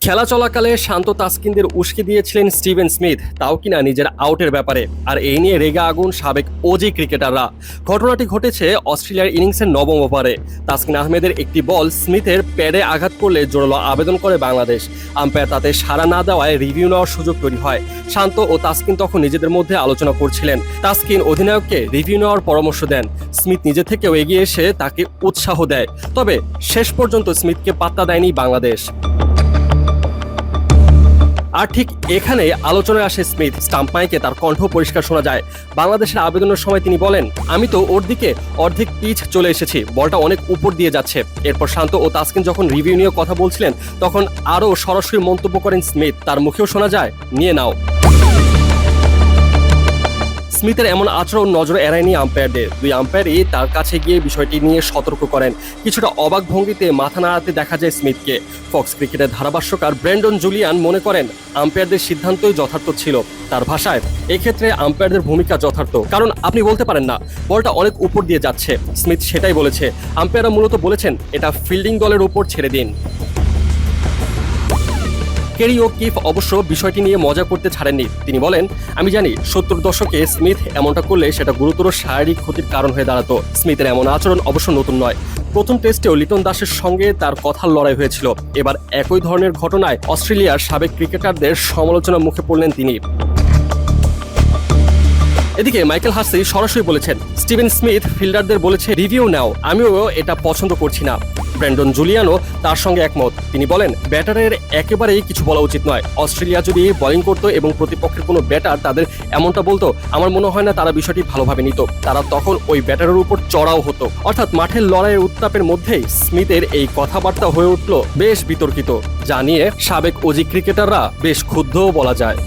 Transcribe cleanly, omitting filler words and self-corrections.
খেলা চলাকালে শান্ত তাসকিনদের উস্কে দিয়েছিলেন স্টিভেন স্মিথ, তাও কিনা নিজের আউটের ব্যাপারে। আর এই নিয়ে রেগে আগুন সাবেক ওজি ক্রিকেটাররা। ঘটনাটি ঘটেছে অস্ট্রেলিয়ার ইনিংসের নবম ওভারে। তাসকিন আহমেদের একটি বল স্মিথের প্যাডে আঘাত করলে জোরালো আবেদন করে বাংলাদেশ। আম্পায়ার তাতে সাড়া না দেওয়ায় রিভিউ নেওয়ার সুযোগ তৈরি হয়। শান্ত ও তাসকিন তখন নিজেদের মধ্যে আলোচনা করছিলেন। তাসকিন অধিনায়ককে রিভিউ নেওয়ার পরামর্শ দেন। স্মিথ নিজে থেকেও এগিয়ে এসে তাকে উৎসাহ দেয়। তবে শেষ পর্যন্ত স্মিথকে পাত্তা দেয়নি বাংলাদেশ। আর ঠিক এখানে আলোচনায় আসে স্মিথ। স্টাম্প মাইকে তার কণ্ঠ পরিষ্কার শোনা যায়। বাংলাদেশের আবেদনের সময় তিনি বলেন, আমি তো ওর দিকে অর্ধেক পিচ চলে এসেছি, বলটা অনেক উপর দিয়ে যাচ্ছে। এরপর শান্ত ও তাসকিন যখন রিভিউ নিয়ে কথা বলছিলেন, তখন আরও সরাসরি মন্তব্য করেন স্মিথ। তার মুখেও শোনা যায়, নিয়ে নাও। স্মিথের এমন আচরণ নজর এড়ায়নি আম্পায়ারদের। দুই আম্পায়ারই তার কাছে গিয়ে বিষয়টি নিয়ে সতর্ক করেন। কিছুটা অবাক ভঙ্গিতে মাথা নাড়াতে দেখা যায় স্মিথকে। ফক্স ক্রিকেটের ধারাভাষ্যকার ব্র্যান্ডন জুলিয়ান মনে করেন, আম্পায়ারদের সিদ্ধান্তই যথার্থ ছিল। তার ভাষায়, এক্ষেত্রে আম্পায়ারদের ভূমিকা যথার্থ, কারণ আপনি বলতে পারেন না বলটা অনেক উপর দিয়ে যাচ্ছে। স্মিথ সেটাই বলেছে। আম্পায়াররা মূলত বলেছেন, এটা ফিল্ডিং দলের উপর ছেড়ে দিন। কেরি ও কিফ অবশ্য বিষয়টি নিয়ে মজা করতে ছাড়েননি। তিনি বলেন, আমি জানি 70 দশকে স্মিথ এমনটা করলে সেটা গুরুতর শারীরিক ক্ষতির কারণ হয়ে দাঁড়াতো। স্মিথের এমন আচরণ অবশ্য নতুন নয়। প্রথম টেস্টেও লিটন দাসের সঙ্গে তার কথার লড়াই হয়েছিল। এবার একই ধরনের ঘটনায় অস্ট্রেলিয়ার সাবেক ক্রিকেটারদের সমালোচনার মুখে পড়লেন তিনি। এদিকে মাইকেল হাসি সরাসরি বলেছেন, স্টিভেন স্মিথ ফিল্ডারদের বলেছে রিভিউ নাও, আমিও এটা পছন্দ করছি না। ব্র্যান্ডন জুলিয়ানও তার সঙ্গে একমত। তিনি বলেন, ব্যাটারের একেবারেই কিছু বলা উচিত নয়। অস্ট্রেলিয়া যদি বোলিং করতো এবং প্রতিপক্ষের কোনো ব্যাটার তাদের এমনটা বলতো, আমার মনে হয় না তারা বিষয়টি ভালোভাবে নিত। তারা তখন ওই ব্যাটারের উপর চড়াও হতো। অর্থাৎ মাঠের লড়াইয়ের উত্তাপের মধ্যেই স্মিথের এই কথাবার্তা হয়ে উঠল বেশ বিতর্কিত, যা নিয়ে সাবেক ওজি ক্রিকেটাররা বেশ ক্ষুব্ধও বলা যায়।